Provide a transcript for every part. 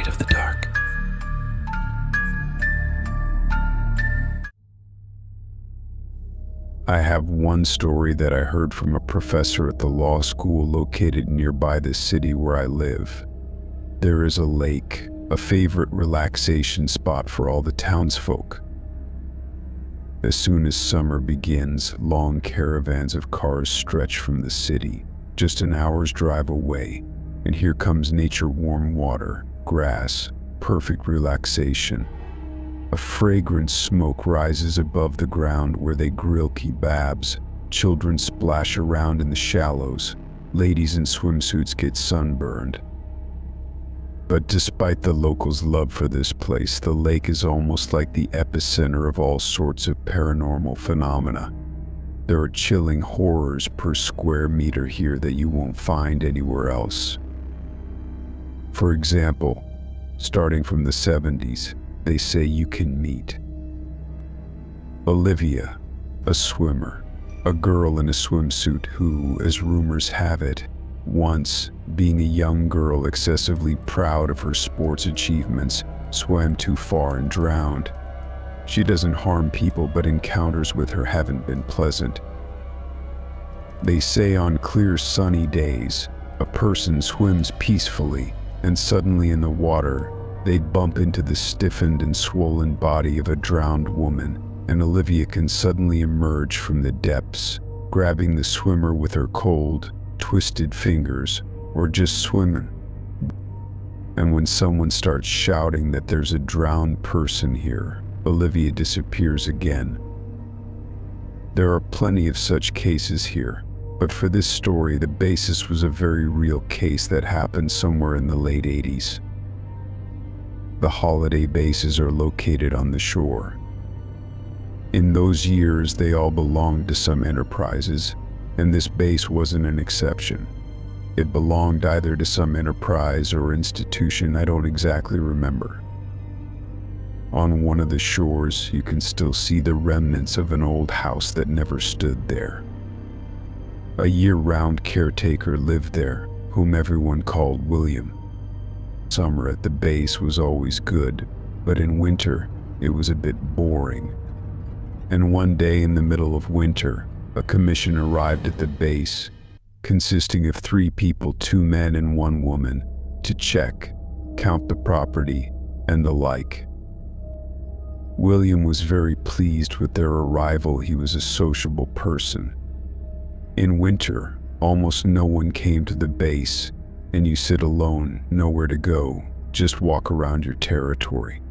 afraid of the dark. I have one story that I heard from a professor at the law school located nearby the city where I live. There is a lake, a favorite relaxation spot for all the townsfolk. As soon as summer begins, long caravans of cars stretch from the city, just an hour's drive away, and here comes nature, warm water, grass, perfect relaxation. A fragrant smoke rises above the ground where they grill kebabs, children splash around in the shallows, ladies in swimsuits get sunburned. But despite the locals' love for this place, the lake is almost like the epicenter of all sorts of paranormal phenomena. There are chilling horrors per square meter here that you won't find anywhere else. For example, starting from the 70s, they say you can meet Olivia, a swimmer, a girl in a swimsuit who, as rumors have it, once, being a young girl excessively proud of her sports achievements, swam too far and drowned. She doesn't harm people, but encounters with her haven't been pleasant. They say on clear sunny days, a person swims peacefully, and suddenly in the water, they'd bump into the stiffened and swollen body of a drowned woman, and Olivia can suddenly emerge from the depths, grabbing the swimmer with her cold, twisted fingers, or just swimming. And when someone starts shouting that there's a drowned person here, Olivia disappears again. There are plenty of such cases here, but for this story, the basis was a very real case that happened somewhere in the late 80s. The holiday bases are located on the shore. In those years, they all belonged to some enterprises, and this base wasn't an exception. It belonged either to some enterprise or institution, I don't exactly remember. On one of the shores, you can still see the remnants of an old house that never stood there. A year-round caretaker lived there, whom everyone called William. Summer at the base was always good, but in winter, it was a bit boring. And one day in the middle of winter, a commission arrived at the base, consisting of 3 people, 2 men and 1 woman, to check, count the property, and the like. William was very pleased with their arrival. He was a sociable person. In winter, almost no one came to the base, and you sit alone, nowhere to go, just walk around your territory.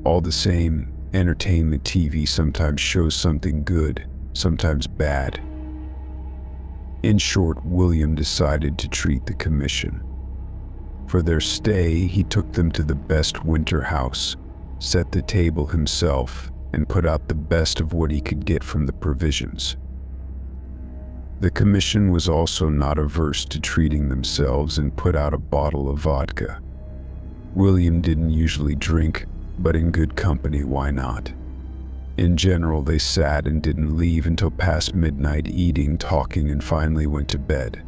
All the same, entertainment TV sometimes shows something good, sometimes bad. In short, William decided to treat the commission. For their stay, he took them to the best winter house, set the table himself, and put out the best of what he could get from the provisions. The commission was also not averse to treating themselves and put out a bottle of vodka. William didn't usually drink, but in good company, why not? In general, they sat and didn't leave until past midnight, eating, talking, and finally went to bed.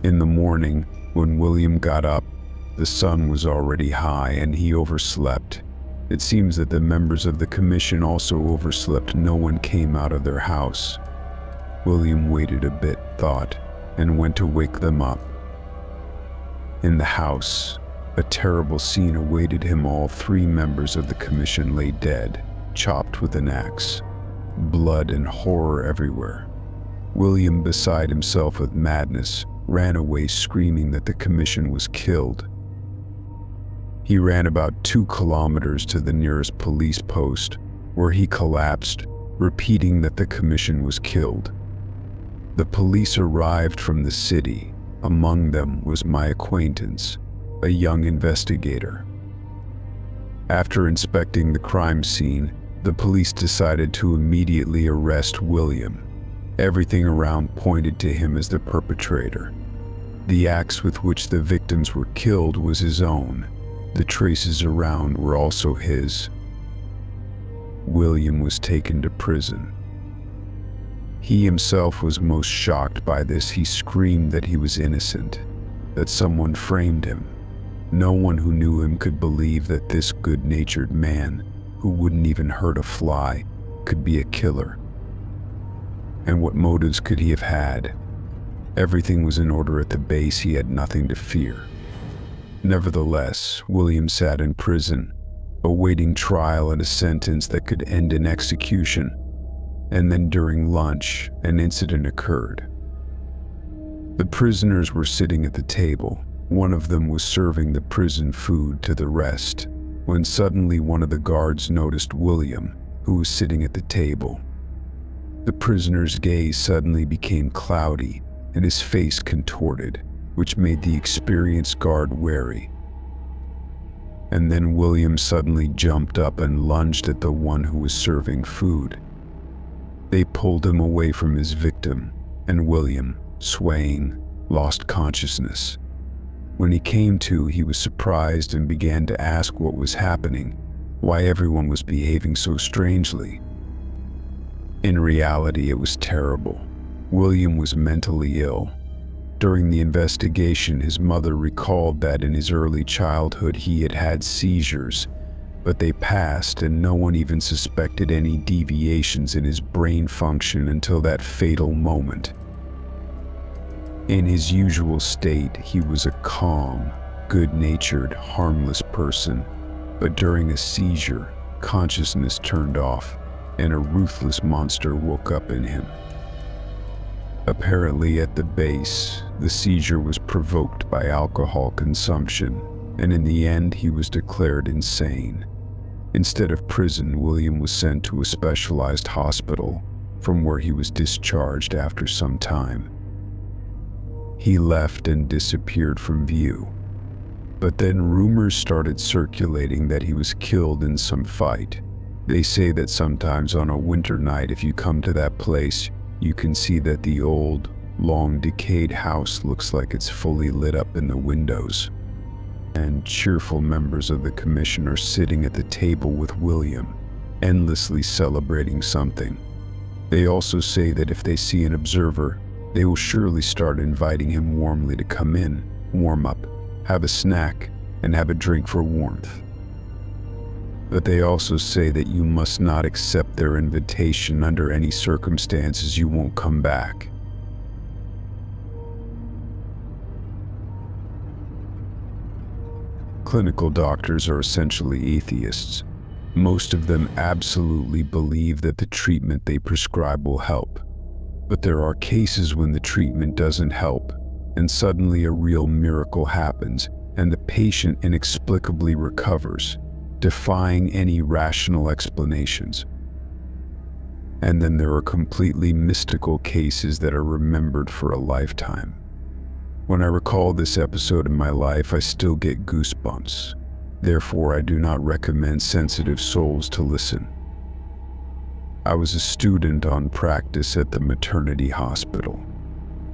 In the morning, when William got up, the sun was already high and he overslept. It seems that the members of the commission also overslept. No one came out of their house. William waited a bit, thought, and went to wake them up. In the house, a terrible scene awaited him. All 3 members of the commission lay dead, chopped with an axe. Blood and horror everywhere. William, beside himself with madness, ran away screaming that the commission was killed. He ran about 2 kilometers to the nearest police post, where he collapsed, repeating that the commission was killed. The police arrived from the city. Among them was my acquaintance, a young investigator. After inspecting the crime scene, the police decided to immediately arrest William. Everything around pointed to him as the perpetrator. The axe with which the victims were killed was his own. The traces around were also his. William was taken to prison. He himself was most shocked by this. He screamed that he was innocent, that someone framed him. No one who knew him could believe that this good-natured man, who wouldn't even hurt a fly, could be a killer. And what motives could he have had? Everything was in order at the base. He had nothing to fear. Nevertheless, William sat in prison, awaiting trial and a sentence that could end in execution. And then during lunch, an incident occurred. The prisoners were sitting at the table. One of them was serving the prison food to the rest, when suddenly one of the guards noticed William, who was sitting at the table. The prisoner's gaze suddenly became cloudy, and his face contorted, which made the experienced guard wary. And then William suddenly jumped up and lunged at the one who was serving food. They pulled him away from his victim, and William, swaying, lost consciousness. When he came to, he was surprised and began to ask what was happening, why everyone was behaving so strangely. In reality, it was terrible. William was mentally ill. During the investigation, his mother recalled that in his early childhood he had had seizures, but they passed and no one even suspected any deviations in his brain function until that fatal moment. In his usual state, he was a calm, good-natured, harmless person, but during a seizure, consciousness turned off, and a ruthless monster woke up in him. Apparently, at the base, the seizure was provoked by alcohol consumption, and in the end, he was declared insane. Instead of prison, William was sent to a specialized hospital, from where he was discharged after some time. He left and disappeared from view. But then rumors started circulating that he was killed in some fight. They say that sometimes on a winter night, if you come to that place, you can see that the old, long decayed house looks like it's fully lit up in the windows. And cheerful members of the commission are sitting at the table with William, endlessly celebrating something. They also say that if they see an observer, they will surely start inviting him warmly to come in, warm up, have a snack, and have a drink for warmth. But they also say that you must not accept their invitation under any circumstances. You won't come back. Clinical doctors are essentially atheists. Most of them absolutely believe that the treatment they prescribe will help. But there are cases when the treatment doesn't help, and suddenly a real miracle happens, and the patient inexplicably recovers, defying any rational explanations. And then there are completely mystical cases that are remembered for a lifetime. When I recall this episode in my life, I still get goosebumps. Therefore, I do not recommend sensitive souls to listen. I was a student on practice at the maternity hospital.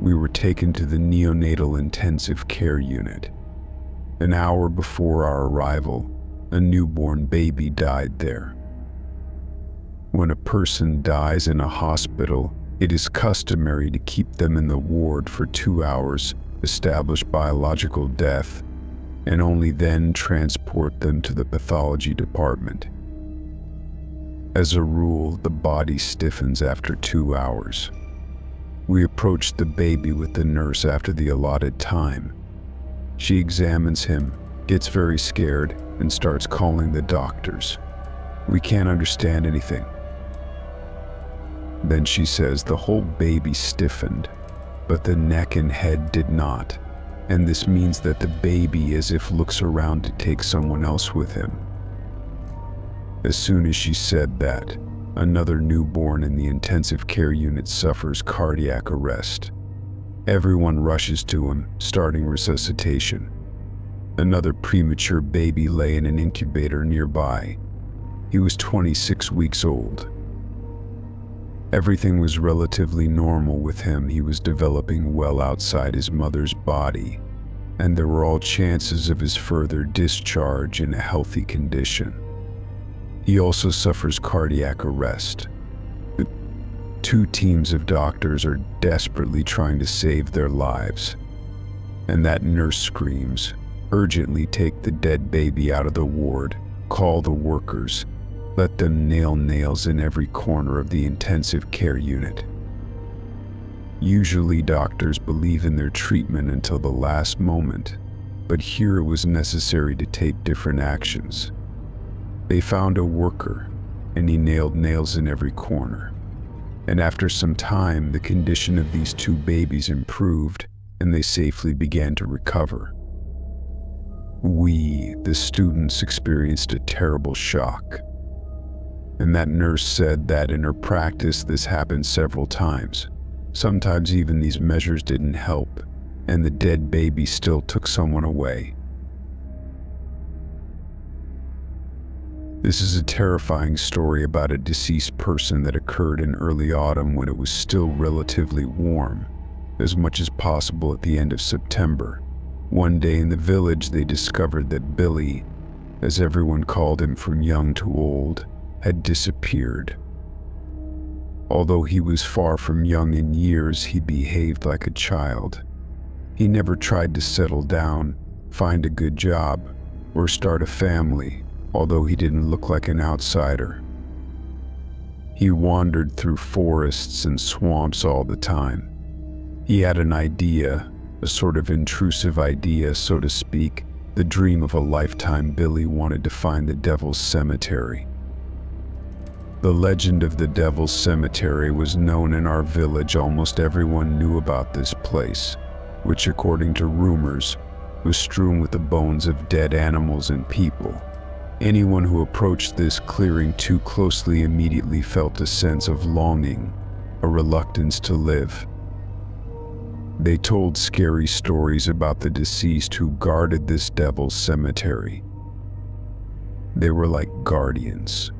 We were taken to the neonatal intensive care unit. An hour before our arrival, a newborn baby died there. When a person dies in a hospital, it is customary to keep them in the ward for 2 hours, establish biological death, and only then transport them to the pathology department. As a rule, the body stiffens after 2 hours. We approach the baby with the nurse after the allotted time. She examines him, gets very scared, and starts calling the doctors. We can't understand anything. Then she says the whole baby stiffened, but the neck and head did not, and this means that the baby as if looks around to take someone else with him. As soon as she said that, another newborn in the intensive care unit suffers cardiac arrest. Everyone rushes to him, starting resuscitation. Another premature baby lay in an incubator nearby. He was 26 weeks old. Everything was relatively normal with him. He was developing well outside his mother's body, and there were all chances of his further discharge in a healthy condition. He also suffers cardiac arrest. The 2 teams of doctors are desperately trying to save their lives. And that nurse screams, Urgently take the dead baby out of the ward, call the workers, let them nail nails in every corner of the intensive care unit. Usually doctors believe in their treatment until the last moment, but here it was necessary to take different actions. They found a worker, and he nailed nails in every corner. And after some time, the condition of these two babies improved, and they safely began to recover. We, the students, experienced a terrible shock. And that nurse said that in her practice this happened several times. Sometimes even these measures didn't help, and the dead baby still took someone away. This is a terrifying story about a deceased person that occurred in early autumn when it was still relatively warm, as much as possible at the end of September. One day in the village they discovered that Billy, as everyone called him from young to old, had disappeared. Although he was far from young in years, he behaved like a child. He never tried to settle down, find a good job, or start a family, although he didn't look like an outsider. He wandered through forests and swamps all the time. He had an idea, a sort of intrusive idea, so to speak, the dream of a lifetime. Billy wanted to find the Devil's Cemetery. The legend of the Devil's Cemetery was known in our village. Almost everyone knew about this place, which, according to rumors, was strewn with the bones of dead animals and people. Anyone who approached this clearing too closely immediately felt a sense of longing, a reluctance to live. They told scary stories about the deceased who guarded this Devil's Cemetery. They were like guardians.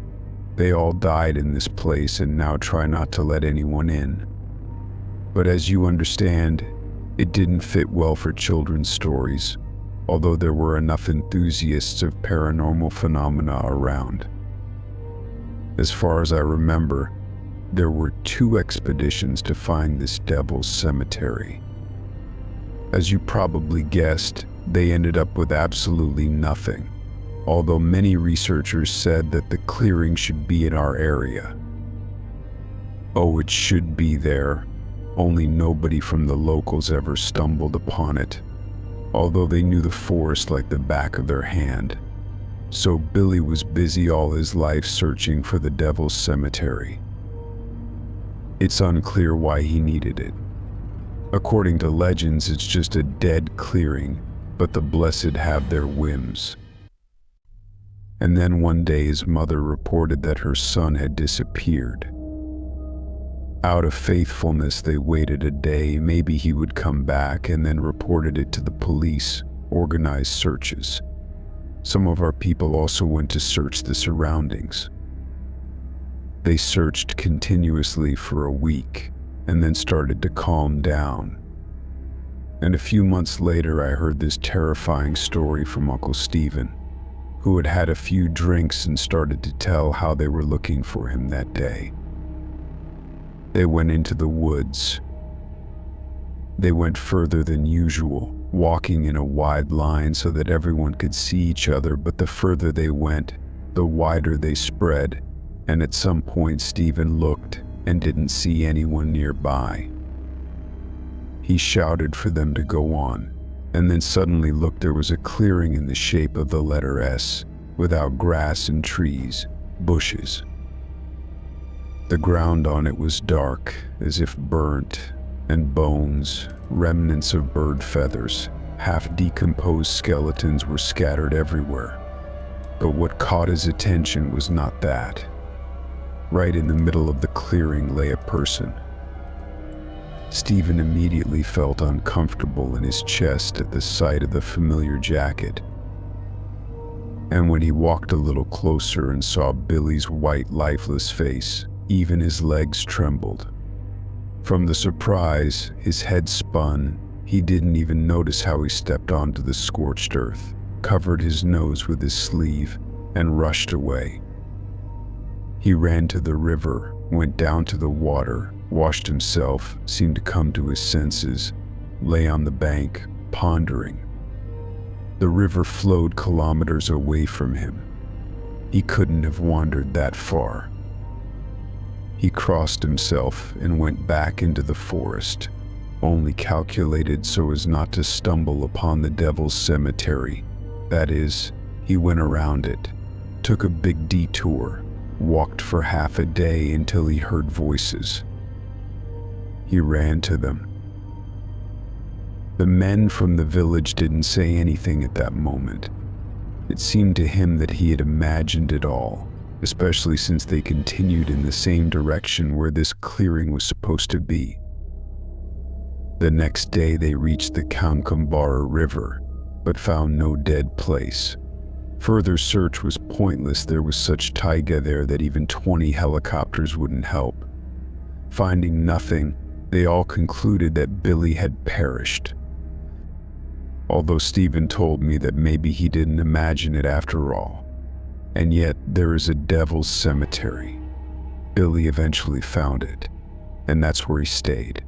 They all died in this place and now try not to let anyone in. But as you understand, it didn't fit well for children's stories, although there were enough enthusiasts of paranormal phenomena around. As far as I remember, there were 2 expeditions to find this Devil's Cemetery. As you probably guessed, they ended up with absolutely nothing, although many researchers said that the clearing should be in our area. Oh, it should be there, only nobody from the locals ever stumbled upon it, although they knew the forest like the back of their hand. So Billy was busy all his life searching for the Devil's Cemetery. It's unclear why he needed it. According to legends, it's just a dead clearing, but the blessed have their whims. And then one day his mother reported that her son had disappeared. Out of faithfulness, they waited a day, maybe he would come back, and then reported it to the police, organized searches. Some of our people also went to search the surroundings. They searched continuously for a week, and then started to calm down. And a few months later, I heard this terrifying story from Uncle Stephen, who had had a few drinks and started to tell how they were looking for him that day. They went into the woods. They went further than usual, walking in a wide line so that everyone could see each other, but the further they went, the wider they spread, and at some point Stephen looked and didn't see anyone nearby. He shouted for them to go on, and then suddenly looked. There was a clearing in the shape of the letter S, without grass and trees, bushes. The ground on it was dark, as if burnt, and bones, remnants of bird feathers, half-decomposed skeletons were scattered everywhere. But what caught his attention was not that. Right in the middle of the clearing lay a person. Stephen immediately felt uncomfortable in his chest at the sight of the familiar jacket. And when he walked a little closer and saw Billy's white, lifeless face, even his legs trembled. From the surprise, his head spun. He didn't even notice how he stepped onto the scorched earth, covered his nose with his sleeve, and rushed away. He ran to the river, went down to the water, washed himself, seemed to come to his senses, lay on the bank, pondering. The river flowed kilometers away from him. He couldn't have wandered that far. He crossed himself and went back into the forest, only calculated so as not to stumble upon the devil's cemetery. That is, he went around it, took a big detour, walked for half a day until he heard voices. He ran to them. The men from the village didn't say anything at that moment. It seemed to him that he had imagined it all, especially since they continued in the same direction where this clearing was supposed to be. The next day they reached the Kankambara River, but found no dead place. Further search was pointless. There was such taiga there that even 20 helicopters wouldn't help. Finding nothing, they all concluded that Billy had perished. Although Stephen told me that maybe he didn't imagine it after all. And yet there is a devil's cemetery. Billy eventually found it, and that's where he stayed.